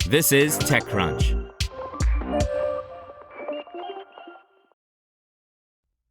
This is TechCrunch.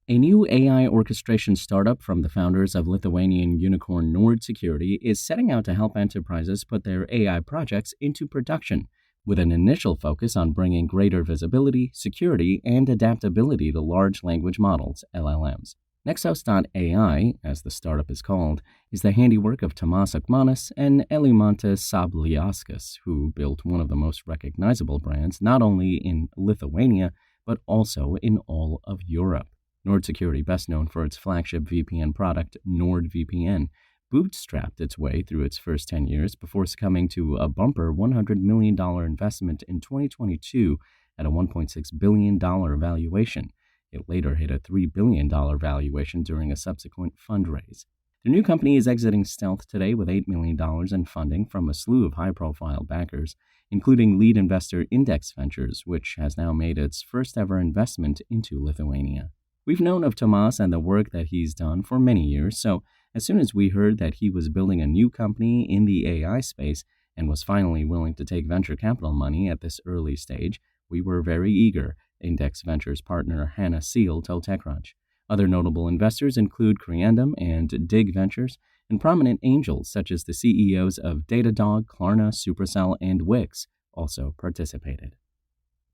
A new AI orchestration startup from the founders of Lithuanian unicorn Nord.ai is setting out to help enterprises put their AI projects into production, with an initial focus on bringing greater visibility, security, and adaptability to large language models, LLMs. Nexos.ai, as the startup is called, is the handiwork of Tomas Akmanis and Elimantas Sabliauskas, who built one of the most recognizable brands not only in Lithuania, but also in all of Europe. Nord.ai, best known for its flagship VPN product, NordVPN, bootstrapped its way through its first 10 years before succumbing to a bumper $100 million investment in 2022 at a $1.6 billion valuation. It later hit a $3 billion valuation during a subsequent fundraise. The new company is exiting stealth today with $8 million in funding from a slew of high-profile backers, including lead investor Index Ventures, which has now made its first-ever investment into Lithuania. We've known of Tomas and the work that he's done for many years, so as soon as we heard that he was building a new company in the AI space and was finally willing to take venture capital money at this early stage, we were very eager, Index Ventures partner Hannah Seal told TechCrunch. Other notable investors include Creandum and Dig Ventures, and prominent angels such as the CEOs of Datadog, Klarna, Supercell, and Wix also participated.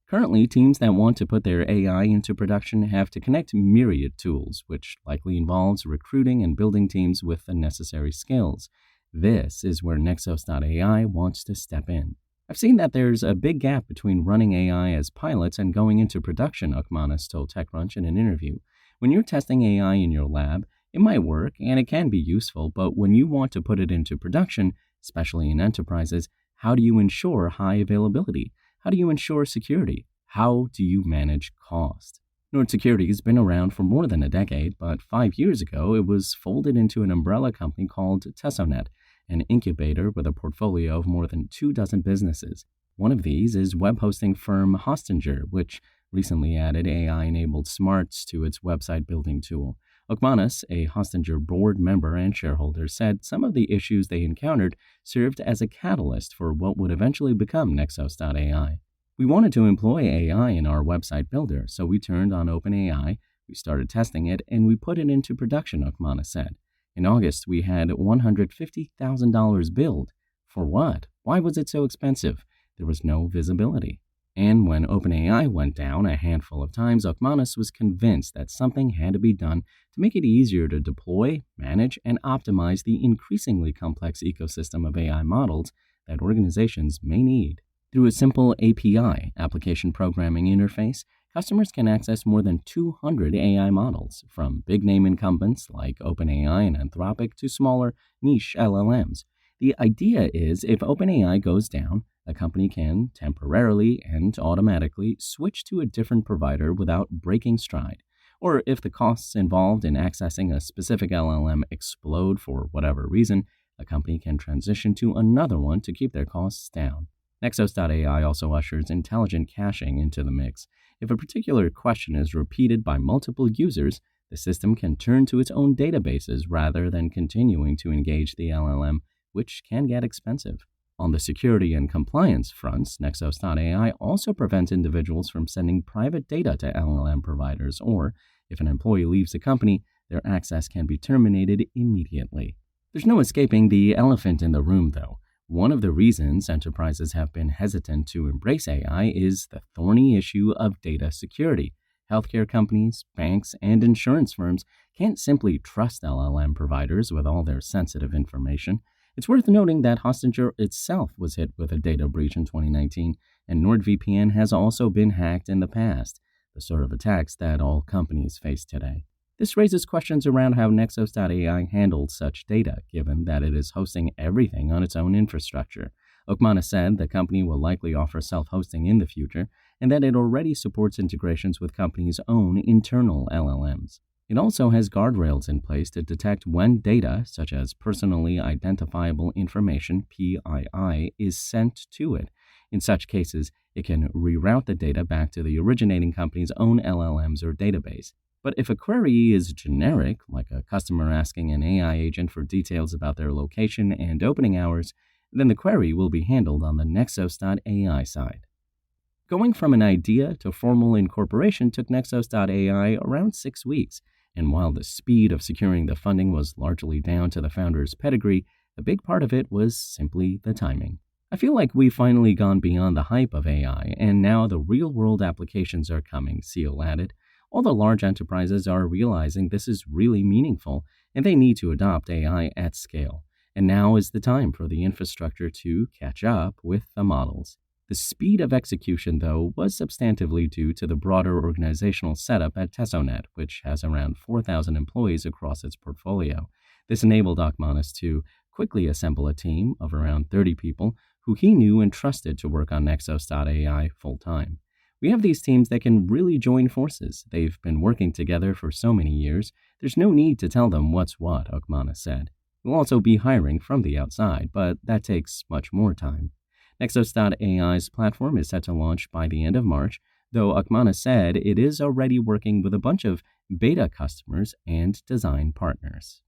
Currently, teams that want to put their AI into production have to connect myriad tools, which likely involves recruiting and building teams with the necessary skills. This is where Nexos.ai wants to step in. I've seen that there's a big gap between running AI as pilots and going into production, Akmanis told TechCrunch in an interview. When you're testing AI in your lab, it might work and it can be useful, but when you want to put it into production, especially in enterprises, how do you ensure high availability? How do you ensure security? How do you manage cost? Nord.ai has been around for more than a decade, but 5 years ago it was folded into an umbrella company called Tesonet, an incubator with a portfolio of more than 24 businesses. One of these is web hosting firm Hostinger, which recently added AI-enabled smarts to its website building tool. Akmanis, a Hostinger board member and shareholder, said some of the issues they encountered served as a catalyst for what would eventually become Nexos.ai. We wanted to employ AI in our website builder, so we turned on OpenAI, we started testing it, and we put it into production, Akmanis said. In August, we had $150,000 billed. For what? Why was it so expensive? There was no visibility. And when OpenAI went down a handful of times, Akmanis was convinced that something had to be done to make it easier to deploy, manage, and optimize the increasingly complex ecosystem of AI models that organizations may need. Through a simple API, application programming interface, customers can access more than 200 AI models, from big-name incumbents like OpenAI and Anthropic to smaller, niche LLMs. The idea is if OpenAI goes down, a company can temporarily and automatically switch to a different provider without breaking stride. Or if the costs involved in accessing a specific LLM explode for whatever reason, a company can transition to another one to keep their costs down. Nexos.ai also ushers intelligent caching into the mix. If a particular question is repeated by multiple users, the system can turn to its own databases rather than continuing to engage the LLM, which can get expensive. On the security and compliance fronts, Nexos.ai also prevents individuals from sending private data to LLM providers, or if an employee leaves the company, their access can be terminated immediately. There's no escaping the elephant in the room, though. One of the reasons enterprises have been hesitant to embrace AI is the thorny issue of data security. Healthcare companies, banks, and insurance firms can't simply trust LLM providers with all their sensitive information. It's worth noting that Hostinger itself was hit with a data breach in 2019, and NordVPN has also been hacked in the past, the sort of attacks that all companies face today. This raises questions around how Nexos.ai handles such data, given that it is hosting everything on its own infrastructure. Akmanis said the company will likely offer self-hosting in the future, and that it already supports integrations with companies' own internal LLMs. It also has guardrails in place to detect when data, such as personally identifiable information, PII, is sent to it. In such cases, it can reroute the data back to the originating company's own LLMs or database. But if a query is generic, like a customer asking an AI agent for details about their location and opening hours, Then the query will be handled on the Nexos.ai side. Going from an idea to formal incorporation took Nexos.ai around 6 weeks, and while the speed of securing the funding was largely down to the founder's pedigree, a big part of it was simply the timing. I feel like we've finally gone beyond the hype of AI, and now the real-world applications are coming, Seal added. All the large enterprises are realizing this is really meaningful, and they need to adopt AI at scale. And now is the time for the infrastructure to catch up with the models. The speed of execution, though, was substantively due to the broader organizational setup at Tesonet, which has around 4,000 employees across its portfolio. This enabled Akmanis to quickly assemble a team of around 30 people who he knew and trusted to work on Nexos.ai full-time. We have these teams that can really join forces. They've been working together for so many years. There's no need to tell them what's what, Akmanis said. We'll also be hiring from the outside, but that takes much more time. Nexos.ai's platform is set to launch by the end of March, though Akmanis said it is already working with a bunch of beta customers and design partners.